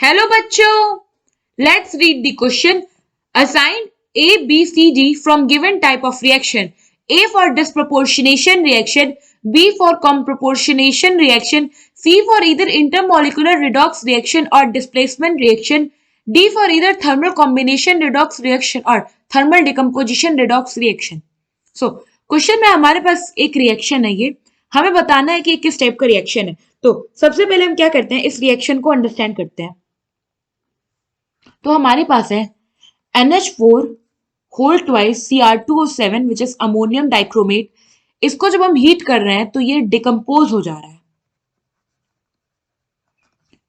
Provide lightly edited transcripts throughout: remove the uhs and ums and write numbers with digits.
Hello बच्चों, let's read the question. Assign A, B, C, D from given type of reaction. A for disproportionation reaction, B for comproportionation reaction, C for either intermolecular redox reaction or displacement reaction, D for either thermal combination redox reaction or thermal decomposition redox reaction. So, question में हमारे पास एक reaction है. ये हमें बताना है कि किस टाइप का रिएक्शन है. तो सबसे पहले हम क्या करते हैं, इस रिएक्शन को अंडरस्टैंड करते हैं. तो हमारे पास है NH4 whole twice Cr2O7 which is ammonium dichromate. इसको जब हम हीट कर रहे हैं तो ये डिकम्पोज हो जा रहा है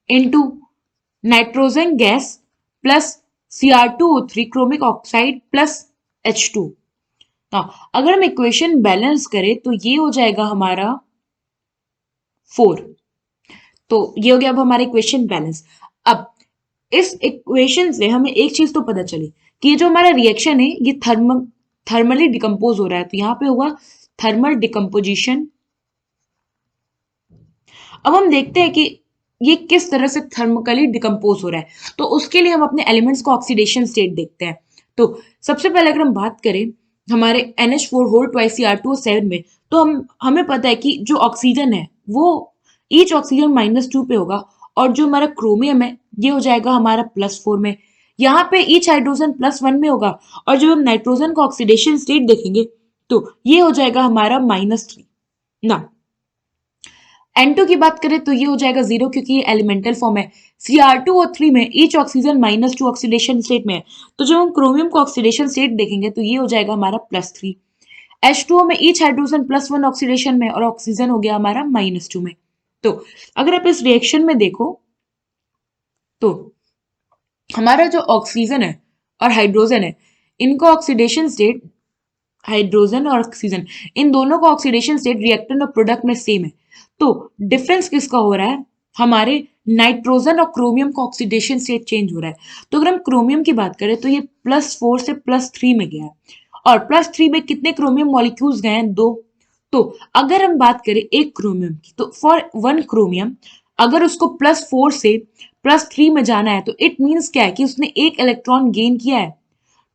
into nitrogen gas plus Cr2O3 chromic oxide plus H2. अगर हम इक्वेशन बैलेंस करें तो ये हो जाएगा हमारा 4. तो ये हो गया अब हमारा इक्वेशन बैलेंस. अब इस इक्वेशन से हमें एक चीज तो पता चली कि ये जो हमारा रिएक्शन है ये थर्मली डिकम्पोज हो रहा है. तो यहां पे होगा थर्मल डिकम्पोजिशन. अब हम देखते हैं कि ये किस तरह से थर्मली डिकम्पोज हो रहा है. तो उसके लिए हम अपने एलिमेंट्स को ऑक्सीडेशन स्टेट देखते हैं. तो सबसे पहले अगर हम बात करें हमारे NH4 होल ट्वाइस Cr2O7 में, तो हमें पता है कि जो ऑक्सीजन है वो ईच ऑक्सीजन -2 पे होगा और जो हमारा क्रोमियम है ये हो जाएगा हमारा +4 में. यहाँ पे ईच हाइड्रोजन +1 में होगा और जब हम नाइट्रोजन का ऑक्सीडेशन स्टेट देखेंगे तो ये हो जाएगा हमारा -3. ना N2 की बात करें तो ये हो जाएगा 0 क्योंकि ये एलिमेंटल फॉर्म है. Cr2O3 में ईच ऑक्सीजन -2 ऑक्सीडेशन स्टेट में है. तो जब हम क्रोमियम को ऑक्सीडेशन स्टेट देखेंगे तो ये हो जाएगा हमारा +3. H2O में ईच हाइड्रोजन +1 ऑक्सीडेशन में और ऑक्सीजन हो गया हमारा -2 में. तो अगर आप इस रिएक्शन में देखो तो हमारा जो ऑक्सीजन है और हाइड्रोजन है इनका ऑक्सीडेशन स्टेट, हाइड्रोजन और ऑक्सीजन इन दोनों का ऑक्सीडेशन स्टेट रिएक्टेंट और प्रोडक्ट में सेम है. तो डिफरेंस किसका हो रहा है, हमारे नाइट्रोजन और क्रोमियम का ऑक्सीडेशन स्टेट चेंज हो रहा है. तो अगर हम क्रोमियम की बात करें तो ये +4 से +3 में गया है और +3 में कितने क्रोमियम मॉलिक्यूल्स गए हैं, 2. तो अगर हम बात करें एक क्रोमियम की तो फॉर 1 क्रोमियम अगर उसको +4 से +3 में जाना है तो इट मीन्स क्या है कि उसने एक इलेक्ट्रॉन गेन किया है.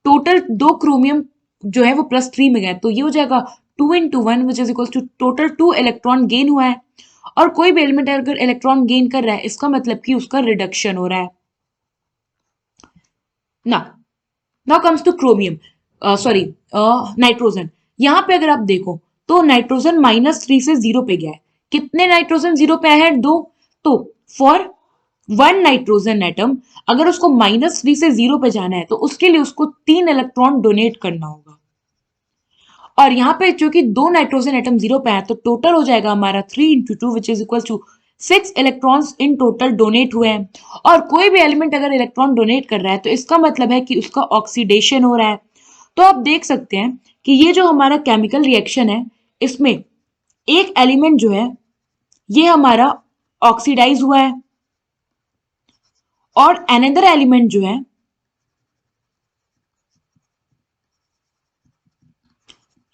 टोटल 2 क्रोमियम जो है वो +3 में गए तो ये हो जाएगा 2 × 1 which is equal to total 2 electron gain हुआ है. और कोई भी एलिमेंट अगर इलेक्ट्रॉन गेन कर रहा है इसका मतलब कि उसका रिडक्शन हो रहा है. Now comes two chromium, sorry nitrogen. यहां पे अगर आप देखो तो नाइट्रोजन -3 से 0 पे गया है. कितने नाइट्रोजन 0 पे आए हैं, 2. तो फॉर 1 नाइट्रोजन एटम अगर उसको -3 से 0 पे जाना है तो उसके लिए उसको 3 इलेक्ट्रॉन डोनेट करना होगा. और यहाँ पे जो कि 2 नाइट्रोजन एटम 0 पे आए तो टोटल हो जाएगा हमारा 3 × 2 which is equal to 6 electrons in total donate हुए हैं. और कोई भी एलिमेंट अगर इलेक्ट्रॉन डोनेट कर रहा है तो इसका मतलब है कि उसका ऑक्सीडेशन हो रहा है. तो आप देख सकते हैं कि ये जो हमारा केमिकल रिएक्शन है इसमें एक एलिमेंट जो है ये हमारा ऑक्सीडाइज हुआ है और अनदर एलिमेंट जो है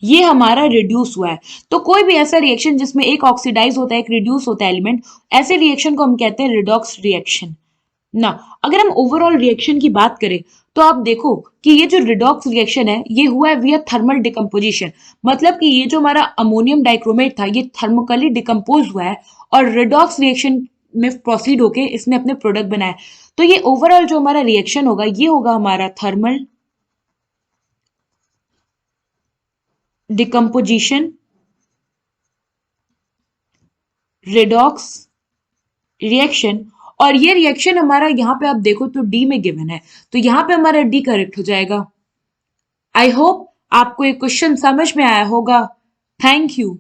ये हमारा रिड्यूस हुआ है. तो कोई भी ऐसा रिएक्शन जिसमें एक ऑक्सीडाइज होता है एक रिड्यूस होता है एलिमेंट, ऐसे रिएक्शन को हम कहते हैं रिडॉक्स रिएक्शन. ना अगर हम ओवरऑल रिएक्शन की बात करें तो आप देखो कि ये जो रिडॉक्स रिएक्शन है ये हुआ है विया थर्मल डिकम्पोजिशन. मतलब कि ये जो हमारा अमोनियम डाइक्रोमेट था ये थर्मोकली डिकम्पोज हुआ है और रिडॉक्स रिएक्शन में प्रोसीड होके इसने अपने प्रोडक्ट बनाया. तो ये ओवरऑल जो हमारा रिएक्शन होगा ये होगा हमारा थर्मल डिकम्पोजिशन रिडॉक्स रिएक्शन. और ये रिएक्शन हमारा यहाँ पे आप देखो तो डी में गिवन है तो यहाँ पे हमारा डी करेक्ट हो जाएगा. आई होप आपको ये क्वेश्चन समझ में आया होगा. Thank you.